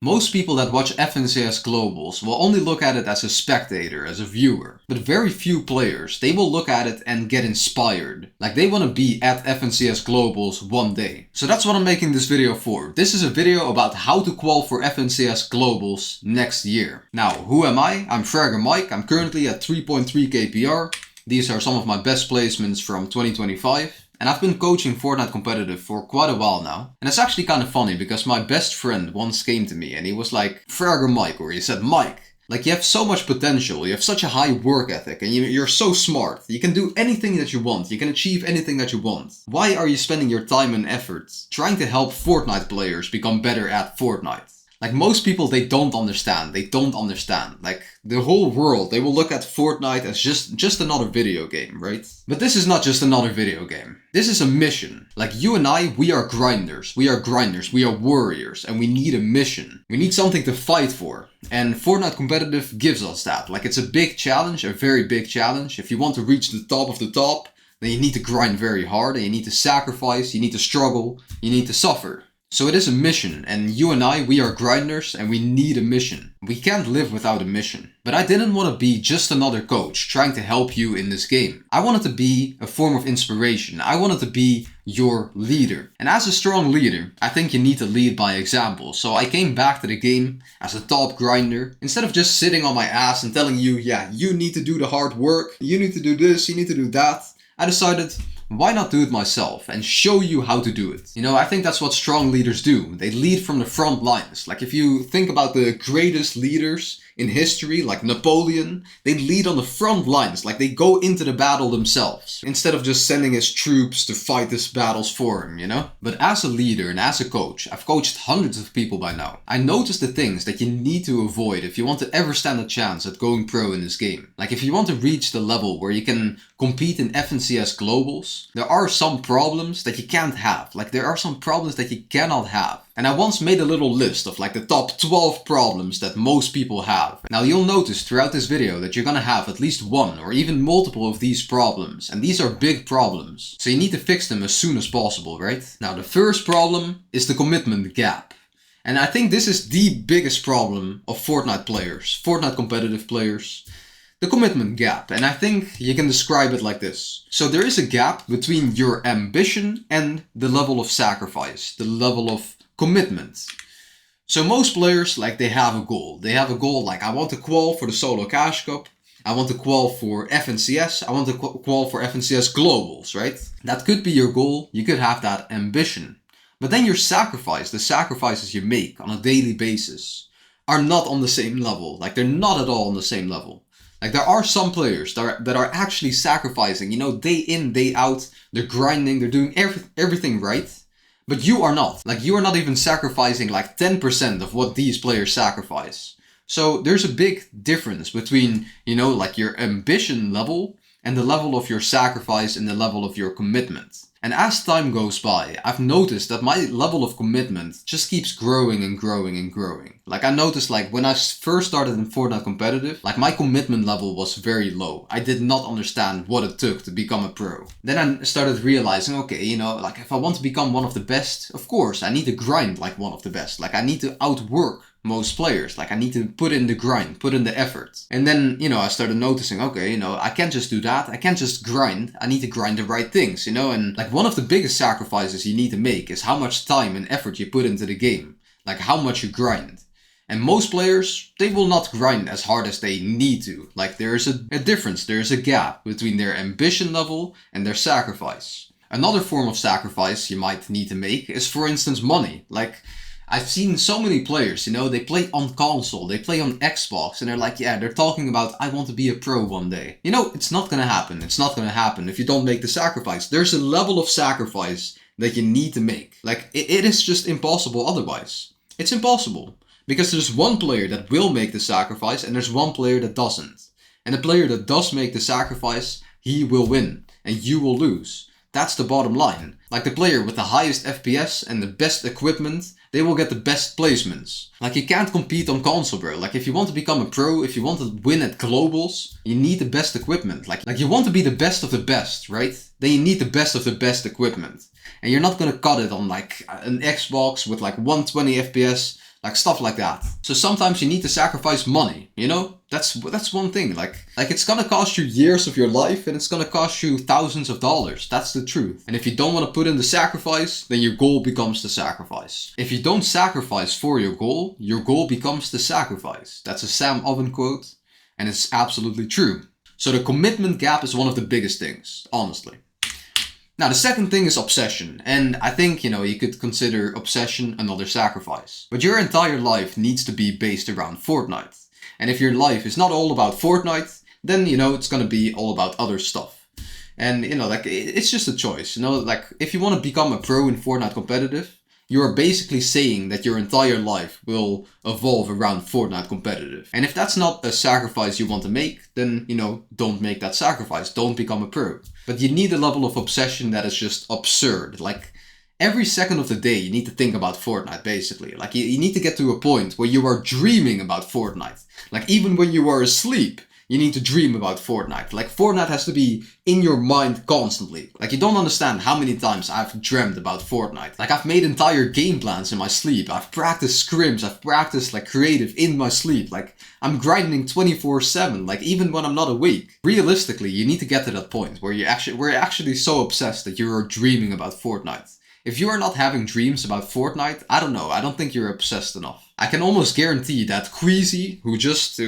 Most people that watch FNCS Globals will only look at it as a spectator, as a viewer. But very few players, they will look at it and get inspired. Like they want to be at FNCS Globals one day. So that's what I'm making this video for. This is a video about how to qual for FNCS Globals next year. Now, who am I? I'm Fragger Mike. I'm currently at 3.3 KPR. These are some of my best placements from 2025. And I've been coaching Fortnite competitive for quite a while now. And it's actually kind of funny because my best friend once came to me and he was like, Fragger Mike, or he said, Mike, like you have so much potential, you have such a high work ethic and you're so smart. You can do anything that you want, you can achieve anything that you want. Why are you spending your time and effort trying to help Fortnite players become better at Fortnite? Like most people, they don't understand. Like the whole world, they will look at Fortnite as just another video game, right? But this is not just another video game. This is a mission. Like you and I, we are grinders. We are warriors, and we need a mission. We need something to fight for. And Fortnite competitive gives us that. Like it's a big challenge, a very big challenge. If you want to reach the top of the top, then you need to grind very hard and you need to sacrifice, you need to struggle, you need to suffer. So it is a mission, and you and I, we are grinders and we need a mission. We can't live without a mission. But I didn't want to be just another coach trying to help you in this game. I wanted to be a form of inspiration. I wanted to be your leader. And as a strong leader, I think you need to lead by example. So I came back to the game as a top grinder. Instead of just sitting on my ass and telling you, yeah, you need to do the hard work. You need to do this, you need to do that. I decided, why not do it myself and show you how to do it? You know, I think that's what strong leaders do. They lead from the front lines. Like if you think about the greatest leaders in history, like Napoleon, they lead on the front lines. Like they go into the battle themselves instead of just sending his troops to fight his battles for him, you know? But as a leader and as a coach, I've coached hundreds of people by now. I noticed the things that you need to avoid if you want to ever stand a chance at going pro in this game. Like if you want to reach the level where you can compete in FNCS Globals, there are some problems that you can't have. Like there are some problems that you cannot have. And I once made a little list of like the top 12 problems that most people have. Now you'll notice throughout this video that you're gonna have at least one or even multiple of these problems. And these are big problems. So you need to fix them as soon as possible, right? Now the first problem is the commitment gap. And I think this is the biggest problem of Fortnite players, Fortnite competitive players. The commitment gap, and I think you can describe it like this. So there is a gap between your ambition and the level of sacrifice, the level of commitment. So most players, like they have a goal. They have a goal like I want to qual for the Solo Cash Cup, I want to qual for FNCS, I want to qual for FNCS Globals, right? That could be your goal, you could have that ambition. But then your sacrifice, the sacrifices you make on a daily basis are not on the same level. Like they're not at all on the same level. Like there are some players that are actually sacrificing, you know, day in, day out, they're grinding, they're doing everything right. But you are not. Like you are not even sacrificing like 10% of what these players sacrifice. So there's a big difference between, you know, like your ambition level and the level of your sacrifice and the level of your commitment. And as time goes by, I've noticed that my level of commitment just keeps growing and growing and growing. Like I noticed like when I first started in Fortnite competitive, like my commitment level was very low. I did not understand what it took to become a pro. Then I started realizing, okay, you know, like if I want to become one of the best, of course, I need to grind like one of the best. Like I need to outwork most players. Like I need to put in the grind, put in the effort. And then, you know, I started noticing, okay, you know, I can't just do that. I can't just grind. I need to grind the right things, you know, and like one of the biggest sacrifices you need to make is how much time and effort you put into the game. Like how much you grind. And most players, they will not grind as hard as they need to. Like there is a difference, there is a gap between their ambition level and their sacrifice. Another form of sacrifice you might need to make is, for instance, money. Like I've seen so many players, you know, they play on console, they play on Xbox, and they're like, yeah, they're talking about, I want to be a pro one day. You know, it's not gonna happen. It's not gonna happen if you don't make the sacrifice. There's a level of sacrifice that you need to make. Like, it is just impossible otherwise. It's impossible. Because there's one player that will make the sacrifice, and there's one player that doesn't. And the player that does make the sacrifice, he will win, and you will lose. That's the bottom line. Like the player with the highest FPS and the best equipment, they will get the best placements. Like you can't compete on console, bro. Like if you want to become a pro, if you want to win at globals, you need the best equipment. Like you want to be the best of the best, right? Then you need the best of the best equipment. And you're not gonna cut it on like an Xbox with like 120 FPS Like stuff like that. So sometimes you need to sacrifice money, you know? That's one thing. Like it's gonna cost you years of your life and it's gonna cost you thousands of dollars. That's the truth. And if you don't want to put in the sacrifice, then your goal becomes the sacrifice. If you don't sacrifice for your goal becomes the sacrifice. That's a Sam Oven quote, and it's absolutely true. So the commitment gap is one of the biggest things, honestly. Now, the second thing is obsession. And I think, you could consider obsession another sacrifice. But your entire life needs to be based around Fortnite. And if your life is not all about Fortnite, then, it's going to be all about other stuff. And, it's just a choice. If you want to become a pro in Fortnite competitive, you are basically saying that your entire life will evolve around Fortnite competitive. And if that's not a sacrifice you want to make, then, don't make that sacrifice. Don't become a pro. But you need a level of obsession that is just absurd. Like, every second of the day, you need to think about Fortnite, basically. Like, you need to get to a point where you are dreaming about Fortnite. Like, even when you are asleep, you need to dream about Fortnite. Like, Fortnite has to be in your mind constantly. Like, you don't understand how many times I've dreamt about Fortnite. Like, I've made entire game plans in my sleep. I've practiced scrims. I've practiced, creative in my sleep. Like, I'm grinding 24/7, like, even when I'm not awake. Realistically, you need to get to that point where we're actually so obsessed that you are dreaming about Fortnite. If you are not having dreams about Fortnite, I don't know. I don't think you're obsessed enough. I can almost guarantee that Queasy, who just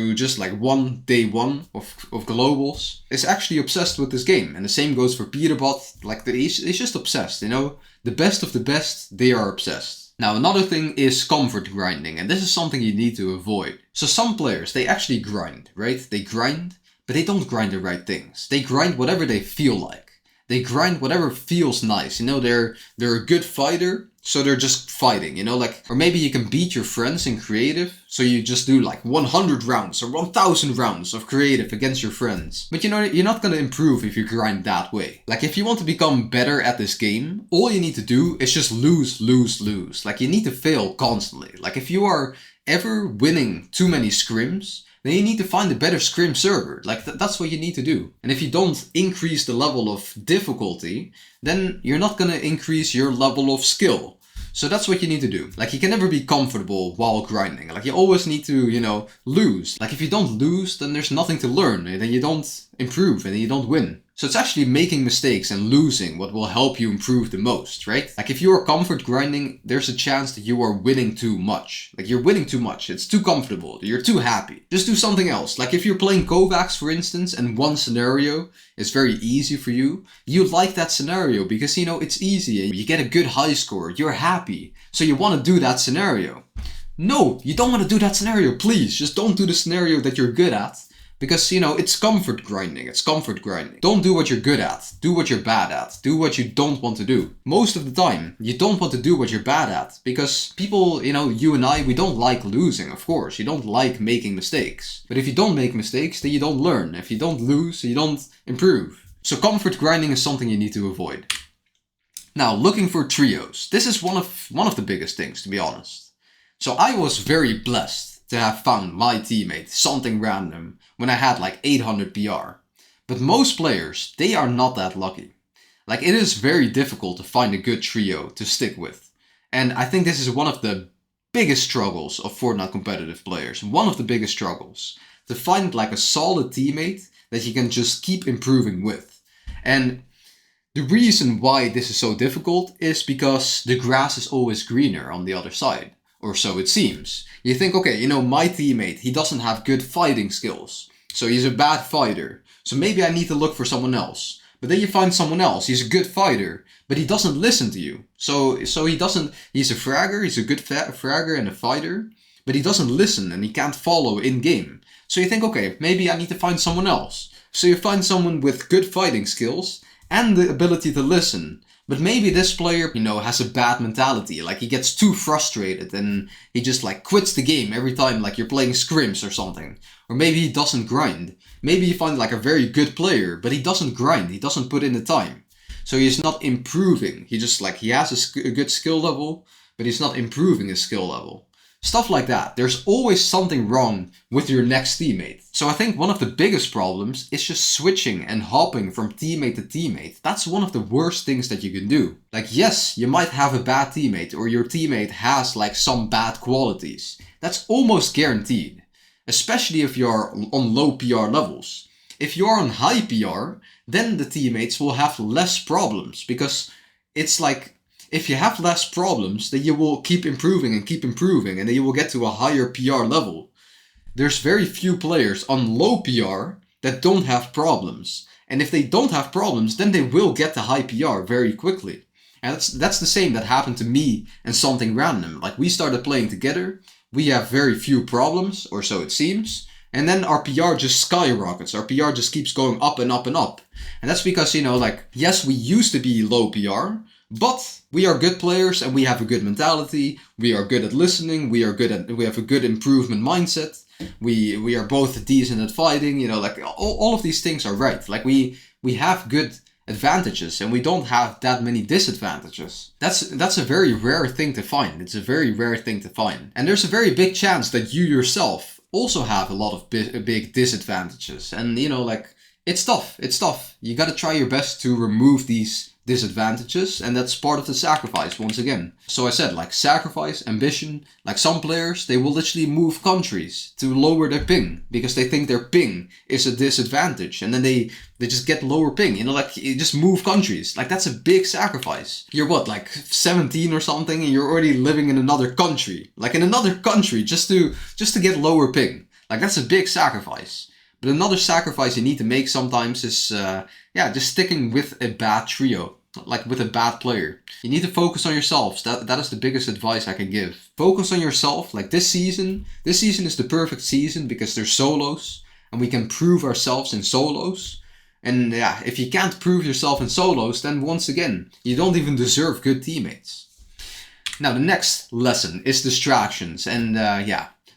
won day one of globals, is actually obsessed with this game. And the same goes for Peterbot. Like, he's just obsessed, The best of the best, they are obsessed. Now, another thing is comfort grinding, and this is something you need to avoid. So some players, they actually grind, right? They grind, but they don't grind the right things. They grind whatever they feel like. They grind whatever feels nice. They're a good fighter, so they're just fighting, or maybe you can beat your friends in creative, so you just do 100 rounds or 1000 rounds of creative against your friends. But you're not gonna improve if you grind that way. Like, if you want to become better at this game, all you need to do is just lose. Like, you need to fail constantly. Like, if you are ever winning too many scrims, then you need to find a better scrim server. Like, that's what you need to do. And if you don't increase the level of difficulty, then you're not gonna increase your level of skill. So that's what you need to do. Like, you can never be comfortable while grinding. Like, you always need to, lose. Like, if you don't lose, then there's nothing to learn. And then you don't improve, and then you don't win. So it's actually making mistakes and losing what will help you improve the most, right? Like, if you are comfort grinding, there's a chance that you are winning too much. Like, you're winning too much. It's too comfortable. You're too happy. Just do something else. Like, if you're playing Kovacs, for instance, and one scenario is very easy for you, you like that scenario because, it's easy and you get a good high score. You're happy. So you want to do that scenario. No, you don't want to do that scenario. Please, just don't do the scenario that you're good at. Because, it's comfort grinding. It's comfort grinding. Don't do what you're good at. Do what you're bad at. Do what you don't want to do. Most of the time, you don't want to do what you're bad at. Because people, you and I, we don't like losing, of course. You don't like making mistakes. But if you don't make mistakes, then you don't learn. If you don't lose, you don't improve. So comfort grinding is something you need to avoid. Now, looking for trios. This is one of the biggest things, to be honest. So I was very blessed to have found my teammate, something random, when I had 800 PR. But most players, they are not that lucky. Like, it is very difficult to find a good trio to stick with. And I think this is one of the biggest struggles of Fortnite competitive players. One of the biggest struggles. To find a solid teammate that you can just keep improving with. And the reason why this is so difficult is because the grass is always greener on the other side. Or so it seems. You think, okay, my teammate, he doesn't have good fighting skills. So he's a bad fighter. So maybe I need to look for someone else. But then you find someone else, he's a good fighter, but he doesn't listen to you. So he's a fragger, he's a good fragger and a fighter, but he doesn't listen and he can't follow in game. So you think, okay, maybe I need to find someone else. So you find someone with good fighting skills and the ability to listen. But maybe this player, has a bad mentality. Like, he gets too frustrated and he just quits the game every time you're playing scrims or something. Or maybe he doesn't grind. Maybe you find a very good player, but he doesn't grind. He doesn't put in the time. So he's not improving. He just he has a good skill level, but he's not improving his skill level. Stuff like that. There's always something wrong with your next teammate. So I think one of the biggest problems is just switching and hopping from teammate to teammate. That's one of the worst things that you can do. Like, yes, you might have a bad teammate, or your teammate has like some bad qualities. That's almost guaranteed. Especially if you're on low PR levels. If you're on high PR, then the teammates will have less problems, because it's like, if you have less problems, then you will keep improving, and then you will get to a higher PR level. There's very few players on low PR that don't have problems. And if they don't have problems, then they will get to high PR very quickly. And that's the same that happened to me and Something Random. Like, we started playing together, we have very few problems, or so it seems. And then our PR just skyrockets. Our PR just keeps going up and up and up. And that's because, like, yes, we used to be low PR, but we are good players and we have a good mentality. We are good at listening. We have a good improvement mindset. We are both decent at fighting. Like, all of these things are right. Like, we have good advantages and we don't have that many disadvantages. That's a very rare thing to find. It's a very rare thing to find. And there's a very big chance that you yourself also have a lot of big disadvantages. And like, it's tough. It's tough. You gotta try your best to remove these disadvantages, and that's part of the sacrifice once again. So I said, like, sacrifice, ambition. Like, some players, they will literally move countries to lower their ping because they think their ping is a disadvantage, and then they just get lower ping. Like, you just move countries. Like, that's a big sacrifice. You're what, like 17 or something, and you're already living in another country. Like, in another country just to get lower ping. Like, that's a big sacrifice. But another sacrifice you need to make sometimes is, just sticking with a bad trio, like with a bad player. You need to focus on yourselves. That is the biggest advice I can give. Focus on yourself. Like, this season is the perfect season because there's solos, and we can prove ourselves in solos. And if you can't prove yourself in solos, then once again, you don't even deserve good teammates. Now, the next lesson is distractions. And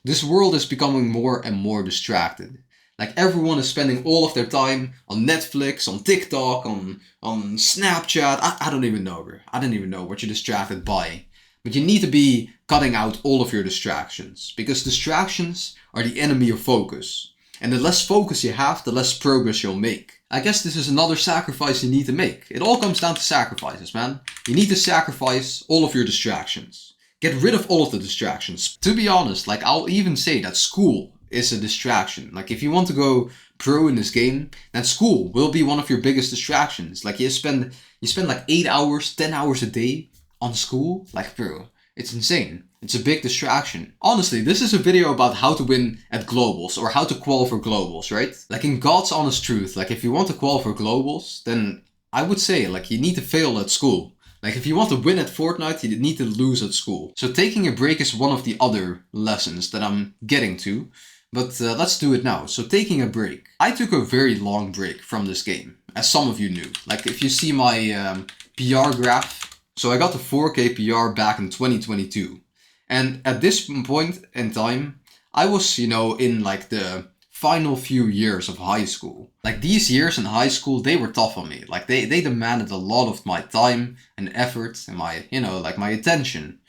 this world is becoming more and more distracted. Like, everyone is spending all of their time on Netflix, on TikTok, on Snapchat. I don't even know, bro. I don't even know what you're distracted by. But you need to be cutting out all of your distractions. Because distractions are the enemy of focus. And the less focus you have, the less progress you'll make. I guess this is another sacrifice you need to make. It all comes down to sacrifices, man. You need to sacrifice all of your distractions. Get rid of all of the distractions. To be honest, like, I'll even say that school is a distraction. Like, if you want to go pro in this game, then school will be one of your biggest distractions. Like, you spend like 8 hours, 10 hours a day on school. Like, bro, it's insane. It's a big distraction. Honestly, this is a video about how to win at globals, or how to qual for globals, right? Like, in God's honest truth, like, if you want to qual for globals, then I would say, like, you need to fail at school. Like, if you want to win at Fortnite, you need to lose at school. So taking a break is one of the other lessons that I'm getting to. But let's do it now. So, taking a break. I took a very long break from this game, as some of you knew. Like, if you see my PR graph. So I got the 4K PR back in 2022. And at this point in time, I was, in like the final few years of high school. Like, these years in high school, they were tough on me. Like, they demanded a lot of my time and effort and my, my attention.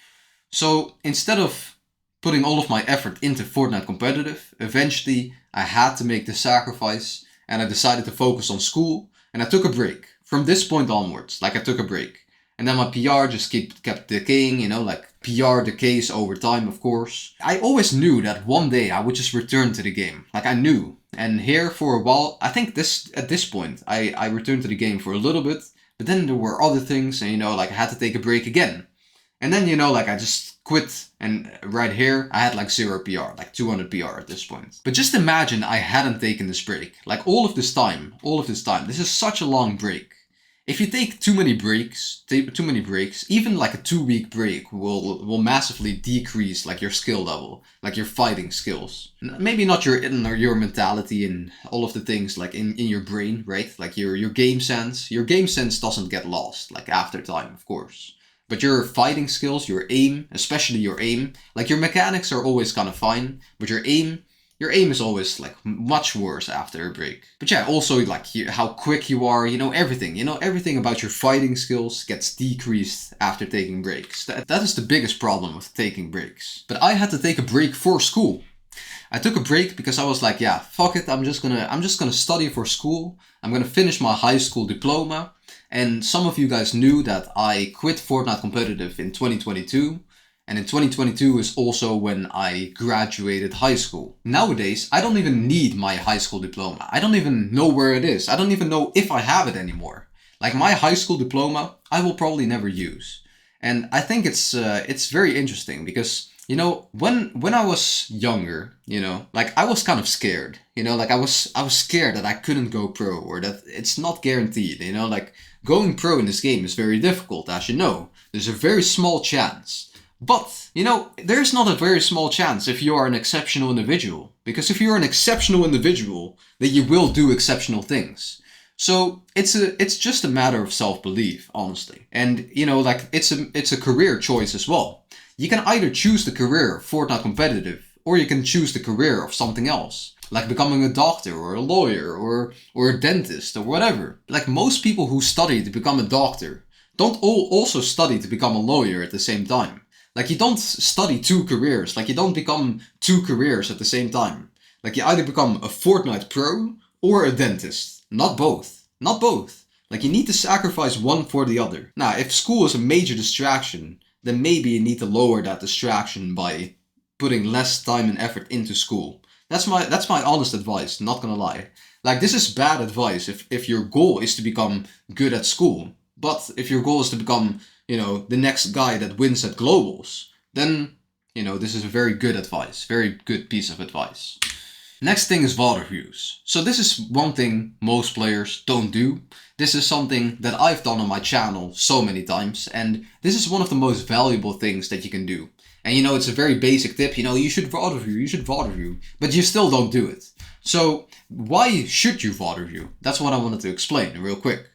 So instead of putting all of my effort into Fortnite competitive, eventually I had to make the sacrifice, and I decided to focus on school, and I took a break. From this point onwards, like, I took a break. And then my PR just kept decaying, like, PR decays over time, of course. I always knew that one day I would just return to the game. Like, I knew. And here for a while, I think at this point, I returned to the game for a little bit, but then there were other things, and like, I had to take a break again. And then, like, I just quit, and right here, I had like 0 PR, like 200 PR at this point. But just imagine I hadn't taken this break. Like, all of this time, this is such a long break. If you take too many breaks, even like a 2-week break will massively decrease like your skill level, like your fighting skills. Maybe not your mentality and all of the things like in your brain, right? Like your game sense. Your game sense doesn't get lost, like, after time, of course. But your fighting skills, your aim, especially your aim, like, your mechanics are always kind of fine, but your aim your aim is always like much worse after a break. But yeah, also like how quick you are, everything about your fighting skills gets decreased after taking breaks. That is the biggest problem with taking breaks. But I had to take a break for school. I took a break because I was like, yeah, fuck it, I'm just gonna study for school. I'm gonna finish my high school diploma. And some of you guys knew that I quit Fortnite competitive in 2022. And in 2022 is also when I graduated high school. Nowadays, I don't even need my high school diploma. I don't even know where it is. I don't even know if I have it anymore. Like my high school diploma, I will probably never use. And I think it's very interesting because, when I was younger, like I was kind of scared. Like I was scared that I couldn't go pro or that it's not guaranteed. Like going pro in this game is very difficult, as you know. There's a very small chance. But, there's not a very small chance if you are an exceptional individual. Because if you're an exceptional individual, then you will do exceptional things. So it's just a matter of self-belief, honestly. And, like it's a career choice as well. You can either choose the career of Fortnite competitive, or you can choose the career of something else. Like becoming a doctor or a lawyer or a dentist or whatever. Like most people who study to become a doctor don't all also study to become a lawyer at the same time. Like you don't study two careers, like you don't become two careers at the same time. Like you either become a Fortnite pro or a dentist. Not both. Not both. Like you need to sacrifice one for the other. Now, if school is a major distraction, then maybe you need to lower that distraction by putting less time and effort into school. That's my honest advice, not gonna lie. Like this is bad advice if your goal is to become good at school. But if your goal is to become, the next guy that wins at globals, then, this is a very good advice, very good piece of advice. Next thing is VOD reviews. So this is one thing most players don't do. This is something that I've done on my channel so many times, and this is one of the most valuable things that you can do. And it's a very basic tip, you should VOD review, but you still don't do it. So why should you VOD review? That's what I wanted to explain real quick.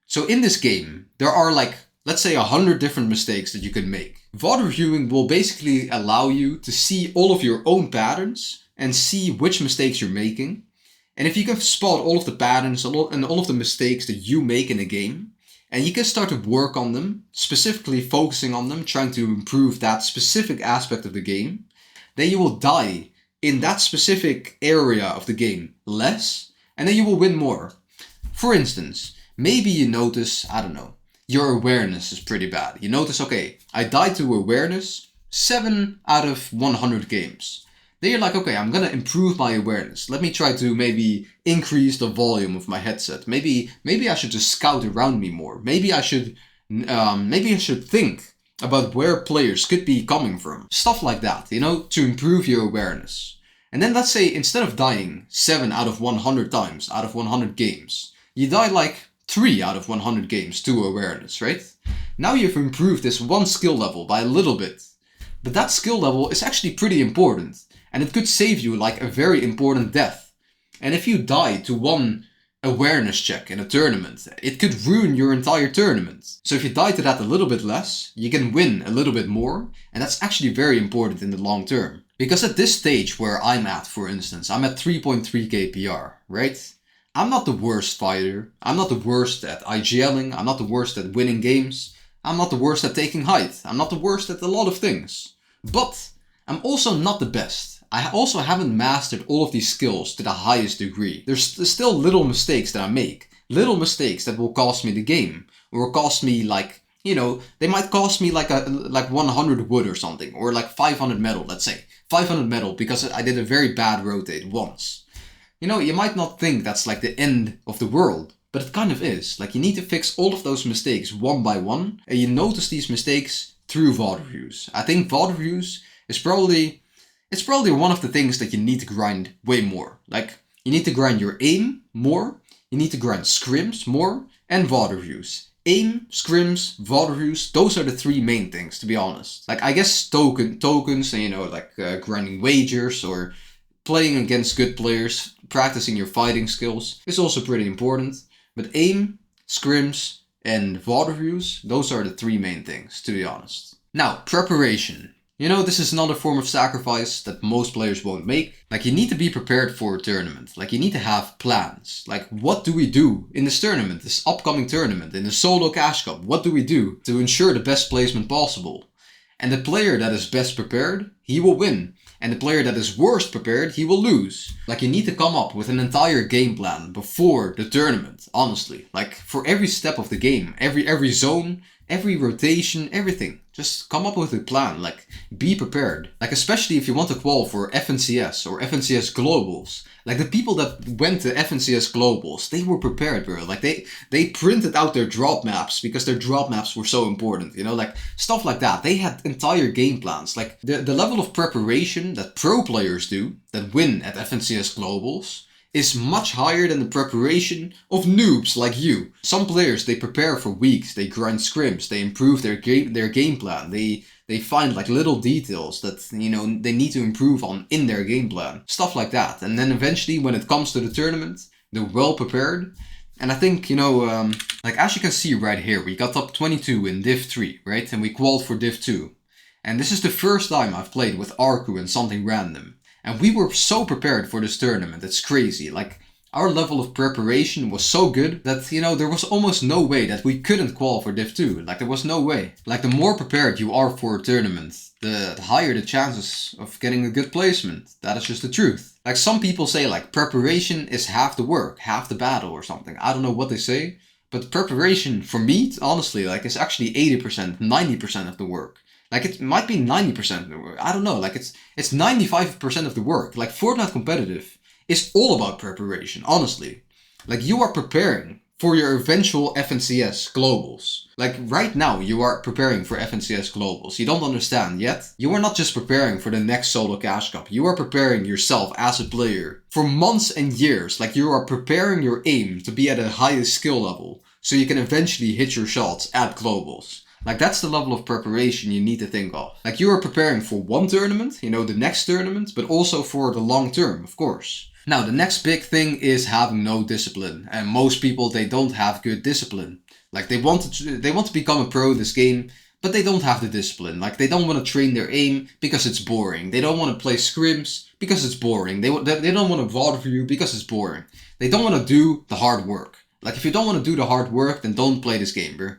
So in this game, there are let's say 100 different mistakes that you can make. VOD reviewing will basically allow you to see all of your own patterns and see which mistakes you're making. And if you can spot all of the patterns and all of the mistakes that you make in a game, and you can start to work on them, specifically focusing on them, trying to improve that specific aspect of the game, then you will die in that specific area of the game less, and then you will win more. For instance, maybe you notice, I don't know, your awareness is pretty bad. You notice, okay, I died to awareness 7 out of 100 games. Then you're like, okay, I'm gonna improve my awareness. Let me try to maybe increase the volume of my headset. Maybe I should just scout around me more. Maybe I should think about where players could be coming from. Stuff like that, to improve your awareness. And then let's say instead of dying 7 out of 100 times out of 100 games, you die like 3 out of 100 games to awareness, right? Now you've improved this one skill level by a little bit. But that skill level is actually pretty important. And it could save you like a very important death. And if you die to one awareness check in a tournament, it could ruin your entire tournament. So if you die to that a little bit less, you can win a little bit more. And that's actually very important in the long term. Because at this stage where I'm at, for instance, I'm at 3.3k PR, right? I'm not the worst fighter. I'm not the worst at IGLing. I'm not the worst at winning games. I'm not the worst at taking height. I'm not the worst at a lot of things. But I'm also not the best. I also haven't mastered all of these skills to the highest degree. There's still little mistakes that I make. Little mistakes that will cost me the game. Or cost me they might cost me like 100 wood or something. Or like 500 metal, let's say. 500 metal because I did a very bad rotate once. You might not think that's like the end of the world. But it kind of is. Like you need to fix all of those mistakes one by one. And you notice these mistakes through VOD reviews. I think VOD reviews is probably one of the things that you need to grind way more. Like, you need to grind your aim more, you need to grind scrims more, and VOD reviews. Aim, scrims, VOD reviews, those are the 3 main things, to be honest. Like, I guess tokens, and grinding wagers, or playing against good players, practicing your fighting skills, is also pretty important. But aim, scrims, and VOD reviews, those are the 3 main things, to be honest. Now, preparation. You know, this is another form of sacrifice that most players won't make. Like, you need to be prepared for a tournament. Like, you need to have plans. Like, what do we do in this tournament, this upcoming tournament, in the solo cash cup? What do we do to ensure the best placement possible? And the player that is best prepared, he will win. And the player that is worst prepared, he will lose. Like, you need to come up with an entire game plan before the tournament, honestly. Like, for every step of the game, every zone, every rotation, everything. Just come up with a plan, like, be prepared. Like, especially if you want to qual for FNCS or FNCS Globals. Like, the people that went to FNCS Globals, they were prepared, bro. Like, they printed out their drop maps because their drop maps were so important, you know? Like, stuff like that. They had entire game plans. Like, the level of preparation that pro players do, that win at FNCS Globals, is much higher than the preparation of noobs like you. Some players, they prepare for weeks, they grind scrims, they improve their game plan, they find like little details that, you know, they need to improve on in their game plan. Stuff like that. And then eventually when it comes to the tournament, they're well prepared. And I think, you know, like as you can see right here, we got top 22 in Div 3, right? And we qualified for Div 2. And this is the first time I've played with Arku and something random. And we were so prepared for this tournament, it's crazy. Like, our level of preparation was so good that, you know, there was almost no way that we couldn't qualify for Div 2. Like, there was no way. Like, the more prepared you are for a tournament, the higher the chances of getting a good placement. That is just the truth. Like, some people say, like, preparation is half the work, half the battle or something. I don't know what they say. But preparation, for me, honestly, like, is actually 80%, 90% of the work. Like, it might be 90% of the work. I don't know. Like, it's 95% of the work. Like, Fortnite competitive is all about preparation, honestly. Like, you are preparing for your eventual FNCS Globals. Like, right now, you are preparing for FNCS Globals. You don't understand yet. You are not just preparing for the next solo cash cup. You are preparing yourself as a player for months and years. Like, you are preparing your aim to be at a highest skill level so you can eventually hit your shots at Globals. Like, that's the level of preparation you need to think of. Like, you are preparing for one tournament, you know, the next tournament, but also for the long term, of course. Now, the next big thing is having no discipline. And most people, they don't have good discipline. Like, they want to become a pro in this game, but they don't have the discipline. Like, they don't want to train their aim because it's boring. They don't want to play scrims because it's boring. They don't want to VOD for you because it's boring. They don't want to do the hard work. Like, if you don't want to do the hard work, then don't play this game, bro.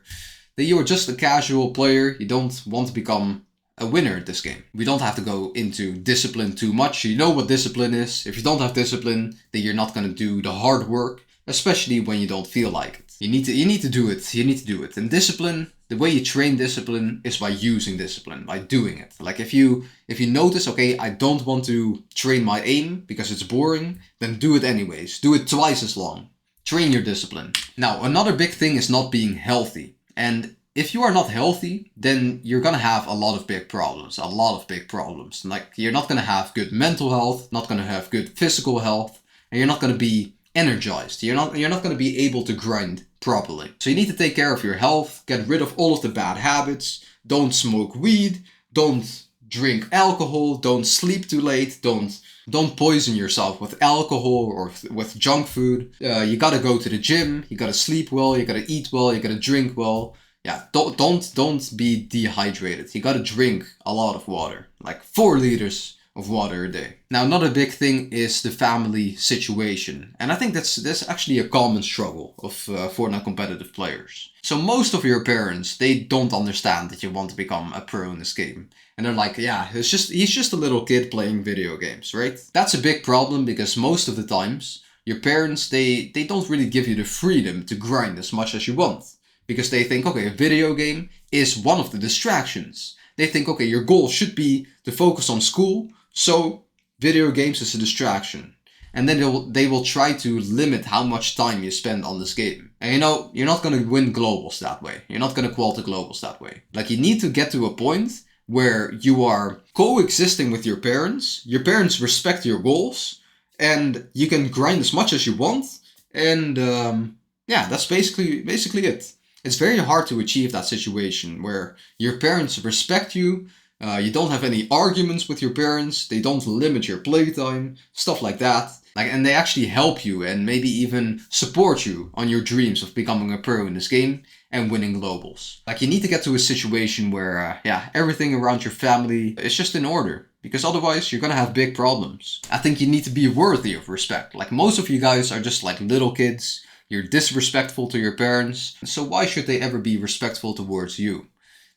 That you are just a casual player, you don't want to become a winner at this game. We don't have to go into discipline too much. You know what discipline is. If you don't have discipline, then you're not going to do the hard work, especially when you don't feel like it. You need to do it. You need to do it. And discipline, the way you train discipline is by using discipline, by doing it. Like, if you notice, okay, I don't want to train my aim because it's boring, then do it anyways. Do it twice as long. Train your discipline. Now, another big thing is not being healthy. And if you are not healthy, then you're gonna have a lot of big problems. Like, you're not gonna have good mental health, not gonna have good physical health, and you're not gonna be energized. You're not gonna be able to grind properly. So you need to take care of your health, get rid of all of the bad habits. Don't smoke weed, don't drink alcohol, don't sleep too late, don't poison yourself with alcohol or with junk food. You gotta go to the gym, you gotta sleep well, you gotta eat well, you gotta drink well. Yeah, don't be dehydrated. You gotta drink a lot of water, like 4 liters of water a day. Now, another big thing is the family situation. And I think that's actually a common struggle of Fortnite competitive players. So most of your parents, they don't understand that you want to become a pro in this game. And they're like, yeah, he's just a little kid playing video games, right? That's a big problem because most of the times, your parents, they don't really give you the freedom to grind as much as you want. Because they think, okay, a video game is one of the distractions. They think, okay, your goal should be to focus on school, so video games is a distraction. And then they will try to limit how much time you spend on this game. And you know, you're not going to win globals that way. You're not going to qual to globals that way. Like, you need to get to a point where you are coexisting with your parents respect your goals, and you can grind as much as you want. And yeah, that's basically it. It's very hard to achieve that situation where your parents respect you, you don't have any arguments with your parents, they don't limit your playtime, stuff like that. Like, and they actually help you and maybe even support you on your dreams of becoming a pro in this game. and winning globals. Like, you need to get to a situation where, everything around your family is just in order. Because otherwise, you're gonna have big problems. I think you need to be worthy of respect. Like, most of you guys are just like little kids. You're disrespectful to your parents. So why should they ever be respectful towards you?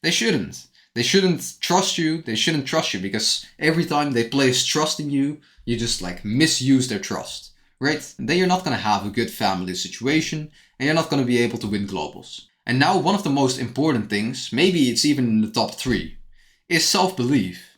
They shouldn't. They shouldn't trust you. They shouldn't trust you because every time they place trust in you, you just like misuse their trust, right? And then you're not gonna have a good family situation and you're not gonna be able to win globals. And now one of the most important things, maybe it's even in the top 3, is self-belief.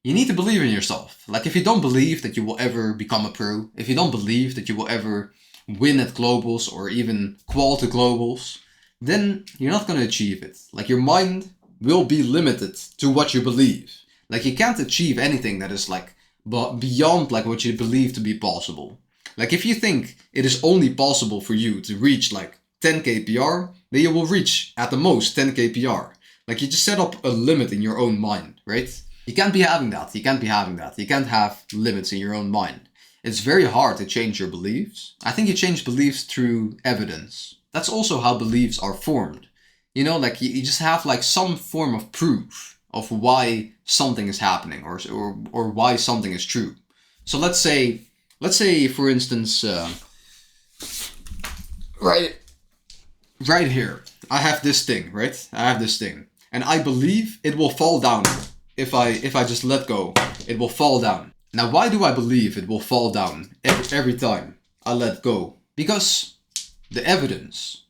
You need to believe in yourself. Like, if you don't believe that you will ever become a pro, if you don't believe that you will ever win at globals or even qual to globals, then you're not gonna achieve it. Like, your mind will be limited to what you believe. Like, you can't achieve anything that is like beyond like what you believe to be possible. Like, if you think it is only possible for you to reach like 10k PR, then you will reach at the most 10k PR. Like, you just set up a limit in your own mind, right? You can't be having that. You can't be having that. You can't have limits in your own mind. It's very hard to change your beliefs. I think you change beliefs through evidence. That's also how beliefs are formed. You know, like, you just have like some form of proof of why something is happening or why something is true. So let's say for instance, right here, I have this thing, right? I have this thing, and I believe it will fall down. If I just let go, it will fall down. Now, why do I believe it will fall down every time I let go? Because of the evidence.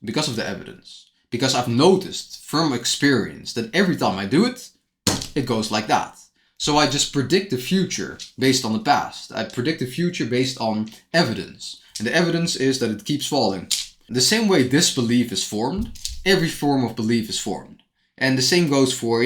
Because I've noticed from experience that every time I do it, it goes like that. So I just predict the future based on the past. I predict the future based on evidence. And the evidence is that it keeps falling. The same way this belief is formed, every form of belief is formed. And the same goes for,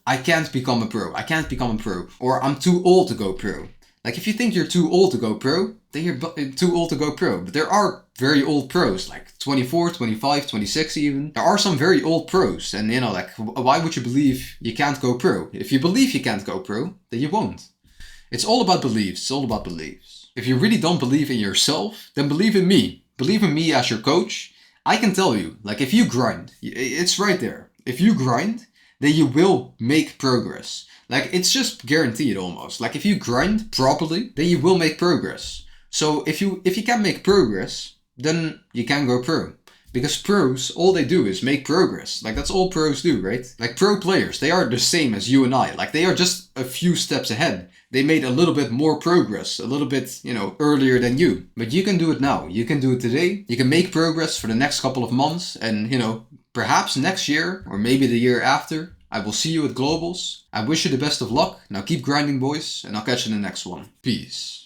I can't become a pro. I can't become a pro. Or I'm too old to go pro. Like, if you think you're too old to go pro, then you're too old to go pro. But there are very old pros, like 24, 25, 26 even. There are some very old pros. And, like, why would you believe you can't go pro? If you believe you can't go pro, then you won't. It's all about beliefs. It's all about beliefs. If you really don't believe in yourself, then believe in me. Believe in me as your coach. I can tell you, like, if you grind, it's right there. If you grind, then you will make progress. Like, it's just guaranteed almost. Like, if you grind properly, then you will make progress. So if you can make progress, then you can go pro. Because pros, all they do is make progress. Like, that's all pros do, right? Like, pro players, they are the same as you and I. Like, they are just a few steps ahead. They made a little bit more progress, a little bit, earlier than you. But you can do it now. You can do it today. You can make progress for the next couple of months. And, perhaps next year, or maybe the year after, I will see you at globals. I wish you the best of luck. Now keep grinding, boys, and I'll catch you in the next one. Peace.